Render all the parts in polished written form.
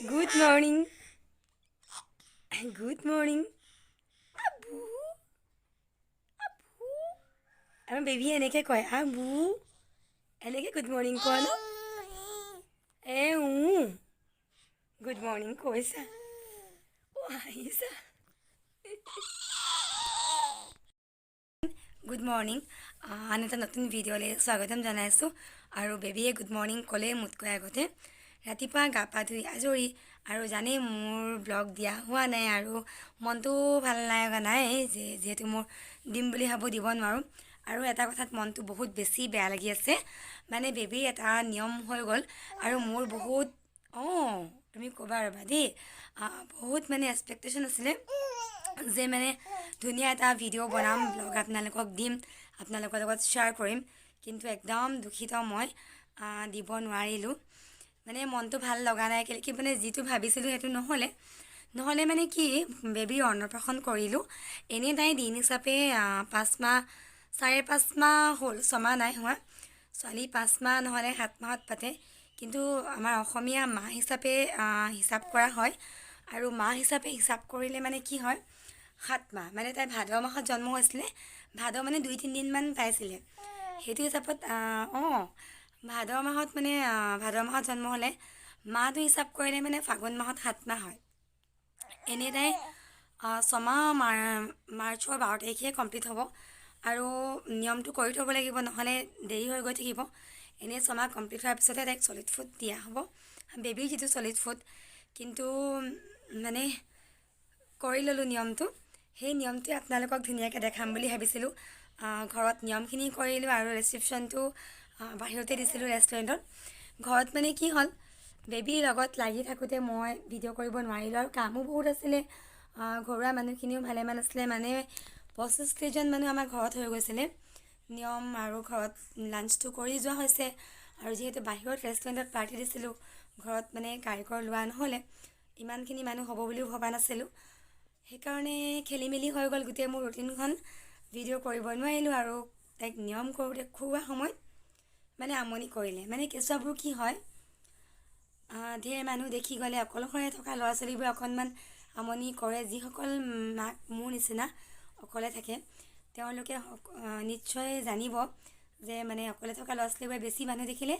Good morning. Good morning. Abu. Abu. আমাৰ baby এনেকৈ কয় আবু এনেকৈ গুড মৰ্ণিং কোৱা ন গুড মৰ্ণিং কৈছা আহিছা গুড মৰ্ণিং আন এটা নতুন ভিডিঅ'লৈ স্বাগতম জনাইছোঁ আৰু বেবীয়ে গুড মৰ্ণিং ক'লে মোতকৈ আগতে ৰাতিপুৱা গা পা ধুই আজৰি আৰু জানেই মোৰ ব্লগ দিয়া হোৱা নাই আৰু মনটো ভাল লগা নাই যিহেতু মোৰ দিম বুলি ভাবোঁ দিব নোৱাৰোঁ আৰু এটা কথাত মনটো বহুত বেছি বেয়া লাগি আছে মানে বেবীৰ এটা নিয়ম হৈ গ'ল আৰু মোৰ বহুত তুমি ক'বা ৰ'বা দেই বহুত মানে এক্সপেক্টেশ্যন আছিলে যে মানে ধুনীয়া এটা ভিডিঅ' বনাম ব্লগ আপোনালোকক দিম আপোনালোকৰ লগত শ্বেয়াৰ কৰিম কিন্তু একদম দুখিত মই দিব নোৱাৰিলোঁ মানে মনটো ভাল লগা নাই কি মানে যিটো ভাবিছিলোঁ সেইটো নহ'লে মানে কি বেবীৰ অন্নপ্ৰাশন কৰিলোঁ এনেই তাই দিন হিচাপে 5 মাহ 4.5 মাহ হ'ল 6 মাহ নাই হোৱা ছোৱালী 5 মাহ নহ'লে 7 মাহত পাতে কিন্তু আমাৰ অসমীয়া মাহ হিচাপে হিচাপ কৰা হয় আৰু মাহ হিচাপে হিচাপ কৰিলে মানে কি হয় 7 মাহ মানে তাই ভাদ মাহত জন্ম হৈছিলে ভাদ মানে 2-3 দিনমান পাইছিলে সেইটো হিচাপত ভাদ মাহত মানে ভাদ মাহত জন্ম হ'লে মাহটো হিচাপ কৰিলে মানে ফাগুন মাহত 7 মাহ হয় এনেই তাই 6 মাহ মাৰ্চৰ 12 তাৰিখে কমপ্লিট হ'ব আৰু নিয়মটো কৰি থ'ব লাগিব নহ'লে দেৰি হৈ গৈ থাকিব এনেই 6 মাহ কমপ্লিট হোৱাৰ পিছতে তাইক চলিড ফুড দিয়া হ'ব বেবীৰ যিটো চলিড ফুড কিন্তু মানে কৰি ল'লোঁ নিয়মটো সেই নিয়মটোৱে আপোনালোকক ধুনীয়াকৈ দেখাম বুলি ভাবিছিলোঁ ঘৰত নিয়মখিনি কৰিলোঁ আৰু ৰিচিপশ্যনটো বাহিৰতে দিছিলোঁ ৰেষ্টুৰেণ্টত ঘৰত মানে কি হ'ল বেবীৰ লগত লাগি থাকোঁতে মই ভিডিঅ' কৰিব নোৱাৰিলোঁ আৰু কামো বহুত আছিলে ঘৰুৱা মানুহখিনিও ভালেমান আছিলে মানে 25-30জন মানুহ আমাৰ ঘৰত হৈ গৈছিলে নিয়ম আৰু ঘৰত লাঞ্চটো কৰি যোৱা হৈছে আৰু যিহেতু বাহিৰত ৰেষ্টুৰেণ্টত পাৰ্টি দিছিলোঁ ঘৰত মানে কাৰিকৰ লোৱা নহ'লে ইমানখিনি মানুহ হ'ব বুলিও ভবা নাছিলোঁ সেইকাৰণে খেলি মেলি হৈ গ'ল গোটেই মোৰ ৰুটিনখন ভিডিঅ' কৰিব নোৱাৰিলোঁ আৰু তাইক নিয়ম কৰোঁতে খুওৱা সময়ত মানে আমনি কৰিলে মানে কেঁচুৱাবোৰ কি হয় ঢেৰ মানুহ দেখি গ'লে অকলশৰে থকা ল'ৰা ছোৱালীবোৰে অকণমান আমনি কৰে যিসকল মাক মোৰ নিচিনা অকলে থাকে তেওঁলোকে নিশ্চয় জানিব যে মানে অকলে থকা ল'ৰা ছোৱালীবোৰে বেছি মানুহ দেখিলে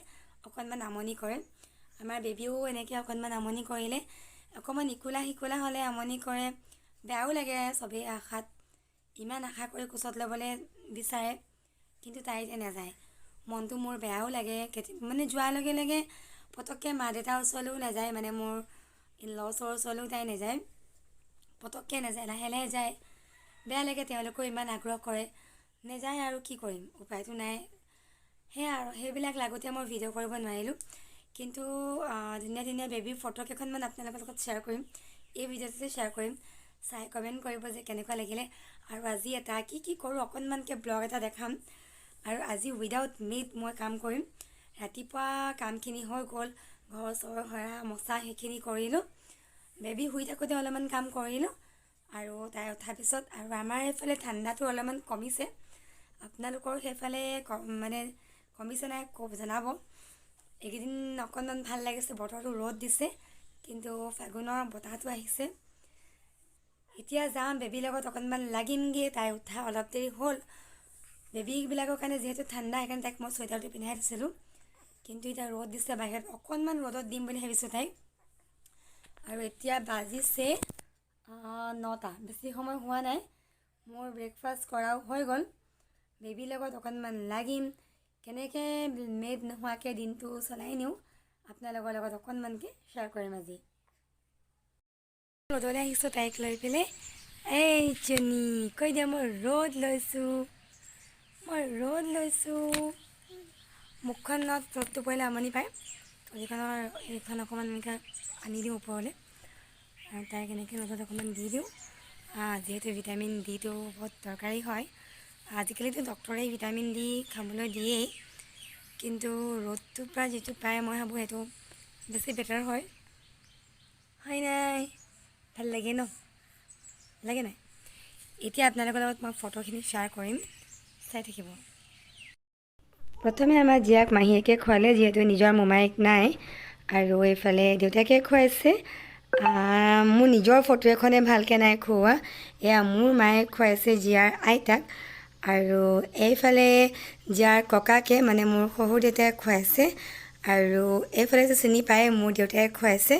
অকণমান আমনি কৰে আমাৰ বেবীও এনেকৈ অকণমান আমনি কৰিলে অকণমান ইকোলা সিকোলা হ'লে আমনি কৰে বেয়াও লাগে চবেই আশাত ইমান আশা কৰি কোচত ল'বলৈ বিচাৰে কিন্তু তাই এতিয়া নাযায় মনটো মোৰ বেয়াও লাগে মানে যোৱাৰ লগে লগে পটককৈ মা দেউতাৰ ওচৰলৈও নাযায় মানে মোৰ ইনলছৰ ওচৰলৈও তাই নাযায় পটককৈ নাযায় লাহে লাহে যায় বেয়া লাগে তেওঁলোকেও ইমান আগ্ৰহ কৰে নাযায় আৰু কি কৰিম উপায়তো নাই সেয়া আৰু সেইবিলাক লাগোতে মই ভিডিঅ' কৰিব নোৱাৰিলোঁ কিন্তু ধুনীয়া ধুনীয়া বেবীৰ ফটো কেইখনমান আপোনালোকৰ লগত শ্বেয়াৰ কৰিম এই ভিডিঅ'টোতে শ্বেয়াৰ কৰিম চাই কমেণ্ট কৰিব যে কেনেকুৱা লাগিলে আৰু আজি এটা কি কৰোঁ অকণমানকৈ ব্লগ এটা দেখাম আৰু আজি উইদাউট মেড মই কাম কৰিম ৰাতিপুৱা কামখিনি হৈ গ'ল ঘৰ চৰ সৰা মচা সেইখিনি কৰিলোঁ বেবী শুই থাকোঁতে অলপমান কাম কৰিলোঁ আৰু তাই উঠাৰ পিছত আৰু আমাৰ এইফালে ঠাণ্ডাটো অলপমান কমিছে আপোনালোকৰ সেইফালে মানে কমিছে নাই জনাব এইকেইদিন অকণমান ভাল লাগিছে বতৰটো ৰ'দ দিছে কিন্তু ফাগুনৰ বতাহটো আহিছে এতিয়া যাম বেবীৰ লগত অকণমান লাগিমগৈ তাই উঠা অলপ দেৰি হ'ল বেবীবিলাকৰ কাৰণে যিহেতু ঠাণ্ডা সেইকাৰণে তাইক মই চুৱেটাৰটো পিন্ধাই দিছিলোঁ কিন্তু এতিয়া ৰ'দ দিছে বাহিৰত অকণমান ৰ'দত দিম বুলি ভাবিছোঁ তাইক আৰু এতিয়া বাজিছে 9টা বেছি সময় হোৱা নাই মোৰ ব্ৰেকফাষ্ট কৰাও হৈ গ'ল বেবীৰ লগত অকণমান লাগিম কেনেকৈ মেড নোহোৱাকৈ দিনটো চলাই নিওঁ আপোনালোকৰ লগত অকণমানকৈ শ্বেয়াৰ কৰিম আজি ৰ'দলৈ আহিছোঁ তাইক লৈ পেলাই এই জনী কৈ দিয়া মই ৰ'দ লৈছোঁ মুখখনত ৰ'দটো পৰিলে আমনি পায় এইখন অকণমান এনেকৈ আনি দিওঁ ওপৰলৈ আৰু তাইক এনেকৈ ৰ'দত অকণমান দি দিওঁ যিহেতু ভিটামিন ডিটো বহুত দৰকাৰী হয় আজিকালিতো ডক্তৰে ভিটামিন ডি খাবলৈ দিয়েই কিন্তু ৰ'দটোৰ পৰা যিটো পায় মই ভাবোঁ সেইটো বেছি বেটাৰ হয় নাই ভাল লাগে ন লাগে নাই এতিয়া আপোনালোকৰ লগত মই ফটোখিনি শ্বেয়াৰ কৰিম চাই থাকিব প্ৰথমে আমাৰ জীয়াক মাহীয়েকে খোৱালে যিহেতু নিজৰ মোমায়েক নাই আৰু এইফালে দেউতাকে খুৱাইছে। মোৰ নিজৰ ফটো এখনে ভালকৈ নাই খুওৱা। এয়া মোৰ মায়ে খুৱাইছে জীয়াৰ আইতাক, আৰু এইফালে জীয়াৰ ককাকে মানে মোৰ শহুৰ দেউতাই খুৱাইছে, আৰু এইফালে যে চিনি পায় মোৰ দেউতাই খুৱাইছে।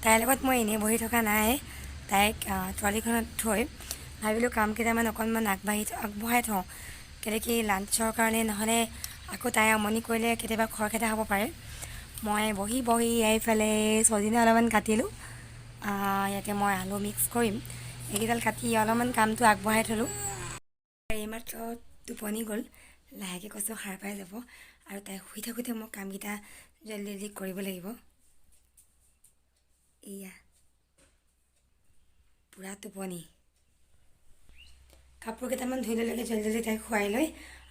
তাইৰ লগত মই এনেই বহি থকা নাই, তাইক ট্ৰলীখনত থৈ ভাবিলোঁ কাম কেইটামান অকণমান আগবঢ়াই থওঁ, কেলৈ কি লাঞ্চৰ কাৰণে, নহ'লে আকৌ তাই আমনি কৰিলে কেতিয়াবা খৰখেদা হ'ব পাৰে। মই বহি এইফালে চজিনা অলপমান কাটিলোঁ। ইয়াতে মই আলু মিক্স কৰিম, এইকেইডাল কাটি অলপমান কামটো আগবঢ়াই থ'লোঁ। এইমাত্ৰ টোপনি গ'ল, লাহেকৈ কৈছোঁ সাৰ পাই যাব, আৰু তাই শুই থাকোঁতে মই কামকেইটা জল্দি কৰিব লাগিব। এয়া পূৰা টোপনি। কাপোৰ কেইটামান ধুই ল'লে জল্দি তাইক খুৱাই লৈ,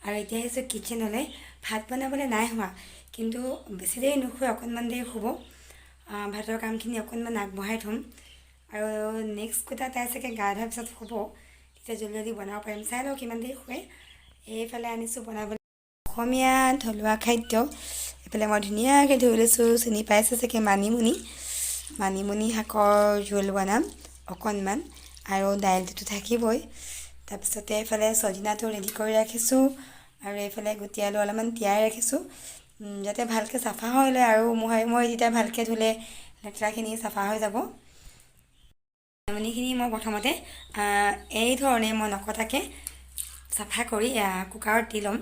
আৰু এতিয়া আহিছোঁ কিটচেনলৈ। ভাত বনাবলৈ নাই হোৱা, কিন্তু বেছি দেৰি নুশুৱে, অকণমান দেৰি শুব। ভাতৰ কামখিনি অকণমান আগবঢ়াই থ'ম, আৰু নেক্সট কথা তাই চাগে গা ধোৱাৰ পিছত শুব, তেতিয়া জল্দি বনাব পাৰিম। চাই লওঁ কিমান দেৰি শুৱে। এইফালে আনিছোঁ বনাবলৈ অসমীয়া থলুৱা খাদ্য। এইফালে মই ধুনীয়াকৈ ধুই লৈছোঁ, চিনি পাইছে চাগে মানিমুনি শাকৰ জোল বনাম অকণমান, আৰু দাইলটোতো থাকিবই। তাৰপিছতে এইফালে চজিনাটো ৰেডি কৰি ৰাখিছোঁ, আৰু এইফালে গুটি আলু অলপমান তিয়াই ৰাখিছোঁ, যাতে ভালকৈ চাফা হৈ লয়, আৰু মই যেতিয়া ভালকৈ ধুলে লেতেৰাখিনি চাফা হৈ যাব। মানিমুনিখিনি মই প্ৰথমতে এই ধৰণে মই নকটাকৈ চাফা কৰি কুকাৰত দি ল'ম।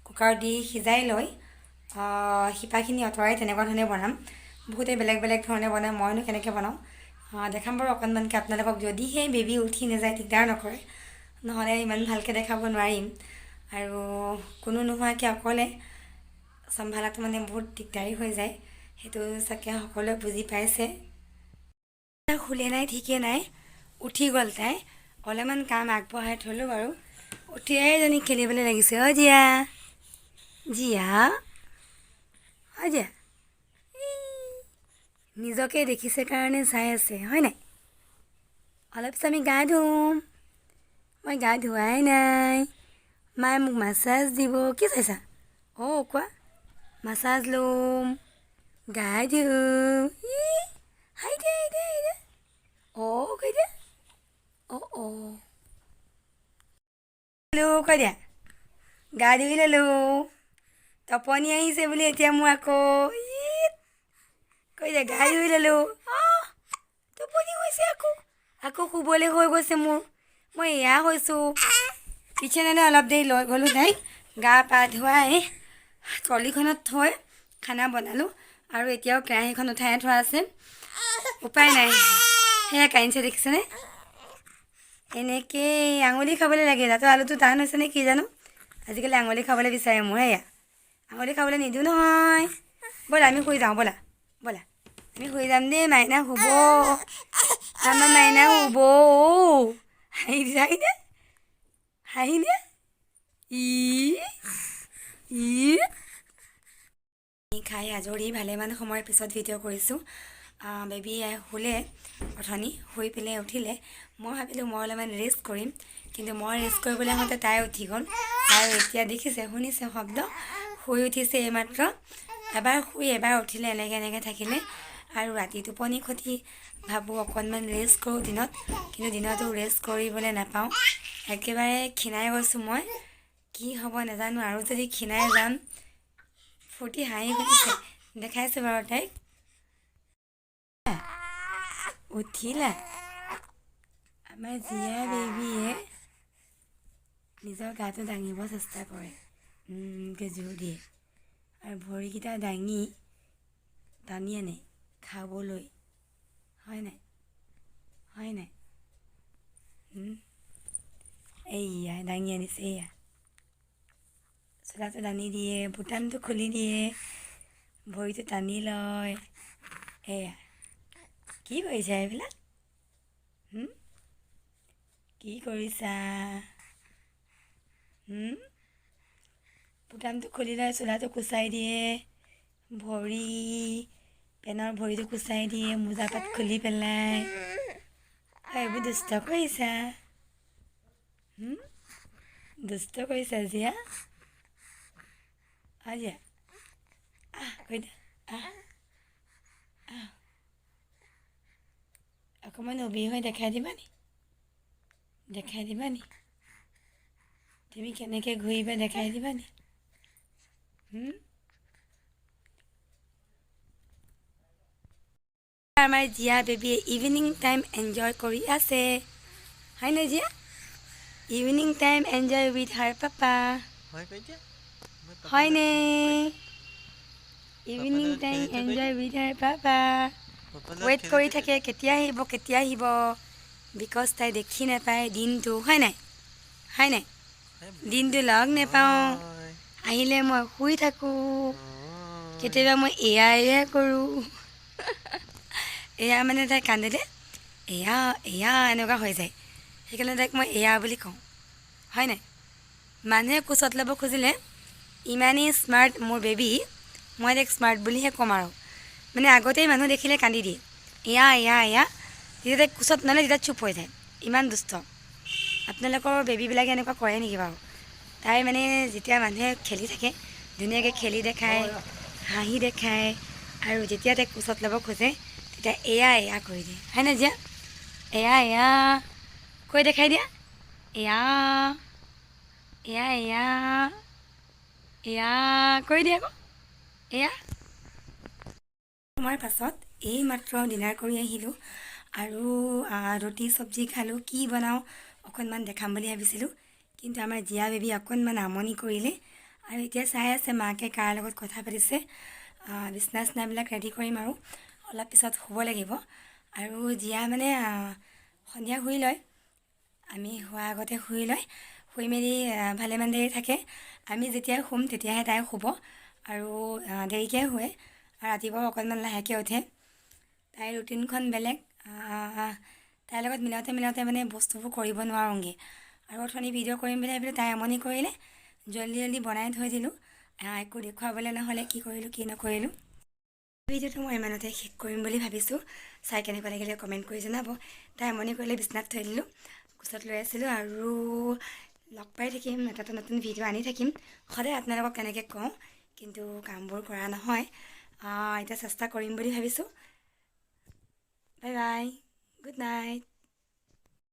কুকাৰত দি সিজাই লৈ শিপাখিনি আঁতৰাই তেনেকুৱা ধৰণে বনাম। বহুতে বেলেগ ধৰণে বনায়, মইনো কেনেকৈ বনাওঁ দেখাম বাৰু অকণমানকৈ আপোনালোকক। যদিহে বেবী উঠি নাযায়, দিগদাৰ নকৰে, নহ'লে ইমান ভালকৈ দেখাব নোৱাৰিম, আৰু কোনো নোহোৱাকৈ অকলে চম্ভালাটো মানে বহুত দিগদাৰী হৈ যায়, সেইটো চাগে সকলোৱে বুজি পাইছে। শুলে নাই ঠিকেই নাই, উঠি গ'ল তাই, অলপমান কাম আগবঢ়াই থ'লোঁ বাৰু। উঠিয়ে এজনী খেলিবলৈ লাগিছে। জিয়া নিজকে দেখিছে কাৰণে চাই আছে, হয় নাই? অলপ পিছত আমি গা ধুম। মই গা ধোৱাই নাই, মায়ে মোক মাছাজ দিব। কি চাইছা? কোৱা। মাছাজ ল'ম, গা ধুম। হাই দে কৈ দিয়া। কৈ দিয়া, গা ধুই ল'লোঁ। টোপনি আহিছে বুলি এতিয়া মোৰ আকৌ কৈ দিয়া, গা ধুই ল'লোঁ। টোপনি হৈছে, আকৌ শুবলৈ হৈ গৈছে মোৰ। মই এয়া হৈছোঁ কিটচেনলৈ অলপ দেৰি লৈ গ'লোঁ তাইক, গা পা ধুৱাই ট্ৰলীখনত থৈ খানা বনালোঁ, আৰু এতিয়াও কেৰাহীখন উঠাই থোৱা আছে। উপায় নাই, সেয়া কাহিনী দেখিছেনে? এনেকৈ আঙুলি খাবলৈ লাগে। তাতো আলুটো টান হৈছে নে কি জানো, আজিকালি আঙুলি খাবলৈ বিচাৰে মোৰ। এয়া আঙুলি খাবলৈ নিদিওঁ নহয়। ব'লা আমি শুই যাওঁ, ব'লা আমি শুই যাম দেই। মাইনা শুব, আমাৰ মাইনা শুব। হাঁহি দে খাই আজৰি ভালেমান সময়ৰ পিছত ভিডিঅ' কৰিছোঁ। বেবী শুলে, অথনি শুই পেলাই উঠিলে। মই ভাবিলোঁ মই অলপমান ৰেষ্ট কৰিম, কিন্তু মই ৰেষ্ট কৰিবলৈ আহোঁতে তাই উঠি গ'ল, আৰু এতিয়া দেখিছে, শুনিছে শব্দ, শুই উঠিছে এইমাত্ৰ। এবাৰ শুই এবাৰ উঠিলে, এনেকৈ থাকিলে, আৰু ৰাতি টোপনি ক্ষতি। ভাবোঁ অকণমান ৰেষ্ট কৰোঁ দিনত, কিন্তু দিনতো ৰেষ্ট কৰিবলৈ নাপাওঁ, একেবাৰে ক্ষীণাই গৈছোঁ মই। কি হ'ব নাজানো, আৰু যদি ক্ষীণাই যাম। ফূৰ্তি হাঁহি উঠিছে, দেখাইছোঁ বাৰু তাইক। উঠিলা আমাৰ জীয়া বেবীয়ে নিজৰ গাটো দাঙিব চেষ্টা কৰে, জোৰ দিয়ে আৰু ভৰিকেইটা দাঙি টানি আনে খাবলৈ, হয় নাই, হয় নাই? এইয়া দাঙি আনিছে, এইয়া চোলাটো টানি দিয়ে, বুটামটো খুলি দিয়ে, ভৰিটো টানি লয়। এয়া কি কৰিছা এইবিলাক? কি কৰিছা? বুটামটো খুলি লয়, চোলাটো কুচাই দিয়ে, ভৰি পেনৰ ভৰিটো কুচাই দিয়ে, মোজা পাত খুলি পেলাই। এইবোৰ দুষ্ট কৰিছা, দুষ্ট কৰিছা জীয়া। জীয়া কৈ দিয়া, অকণমান অবি হৈ দেখাই দিবা নি? দেখাই দিবা নি? তুমি কেনেকৈ ঘূৰিবা দেখাই দিবা নি? আমাৰ জীয়া বেবীয়ে ইভিনিং টাইম এনজয় কৰি আছে, হয়নে জীয়া? Evening time enjoy with her papa, হয়নে? Evening time enjoy with her papa. Wait কৰি থাকে কেতিয়া আহিব, কেতিয়া আহিব, বিকজ তাই দেখি নাপায় দিনটো, হয় নাই, হয় নাই? দিনটো লগ নেপাওঁ, আহিলে মই শুই থাকোঁ, কেতিয়াবা মই এয়া কৰোঁ। এয়া মানে তাই কান্দে, এয়া এয়া এনেকুৱা হৈ যায়, সেইকাৰণে তাইক মই এয়া বুলি কওঁ, হয় নাই? মানুহে কোচত ল'ব খুজিলে ইমানেই স্মাৰ্ট মোৰ বেবী, মই তাইক স্মাৰ্ট বুলিহে ক'ম আৰু। মানে আগতেই মানুহ দেখিলে কান্দি দিয়ে, এয়া এয়া এয়া, যেতিয়া তাইক কোচত নলয় তেতিয়া চুপ হৈ যায়, ইমান দুষ্ট। আপোনালোকৰ বেবীবিলাকে এনেকুৱা কৰে নেকি বাৰু? তাই মানে যেতিয়া মানুহে খেলি থাকে ধুনীয়াকৈ খেলি দেখায়, হাঁহি দেখায়, আৰু যেতিয়া তাইক কোচত ল'ব খোজে তেতিয়া এয়া এয়া কৰি দিয়ে, হয় নাই জীয়া? এয়া এয়া কৈ দেখাই দিয়া, এয়া এয়া এয়া এয়া কৰি দিয়া আকৌ, এয়া। সোমাৰ পাছত এই মাত্ৰ ডিনাৰ কৰি আহিলোঁ, আৰু ৰুটি চব্জি খালোঁ। কি বনাওঁ অকণমান দেখাম বুলি ভাবিছিলোঁ, কিন্তু আমাৰ জীয়া বেবী অকণমান আমনি কৰিলে, আৰু এতিয়া চাই আছে মাকে কাৰ লগত কথা পাতিছে। বিচনা চিচনাবিলাক ৰেডি কৰিম আৰু অলপ পিছত শুব লাগিব। আৰু জীয়া মানে সন্ধিয়া শুই লয়, আমি শোৱাৰ আগতে শুই লয়, শুই মেলি ভালেমান দেৰি থাকে। আমি যেতিয়া শুম তেতিয়াহে তাই শুব, আৰু দেৰিকৈ শুৱে, আৰু ৰাতিপুৱাও অকণমান লাহেকৈ উঠে। তাইৰ ৰুটিনখন বেলেগ, তাইৰ লগত মিলাওঁতে মানে বস্তুবোৰ কৰিব নোৱাৰোঁগৈ। আৰু অথনি ভিডিঅ' কৰিম বুলি ভাবিলোঁ, তাই আমনি কৰিলে, জল্দি বনাই থৈ দিলোঁ, একো দেখুৱাবলৈ নহ'লে কি কৰিলোঁ কি নকৰিলোঁ। ভিডিঅ'টো মই ইমানতে শেষ কৰিম বুলি ভাবিছোঁ, চাই কেনেকুৱা লাগিলে কমেণ্ট কৰি জনাব। তাই আমনি কৰিলে বিচনাত থৈ দিলোঁ, কোচত লৈ আছিলোঁ, আৰু লগ পাই থাকিম, এটা নতুন ভিডিঅ' আনি থাকিম। সদায় আপোনালোকক কেনেকৈ কওঁ, কিন্তু কামবোৰ কৰা নহয়। এতিয়া চেষ্টা কৰিম বুলি ভাবিছোঁ। Bye bye, good night.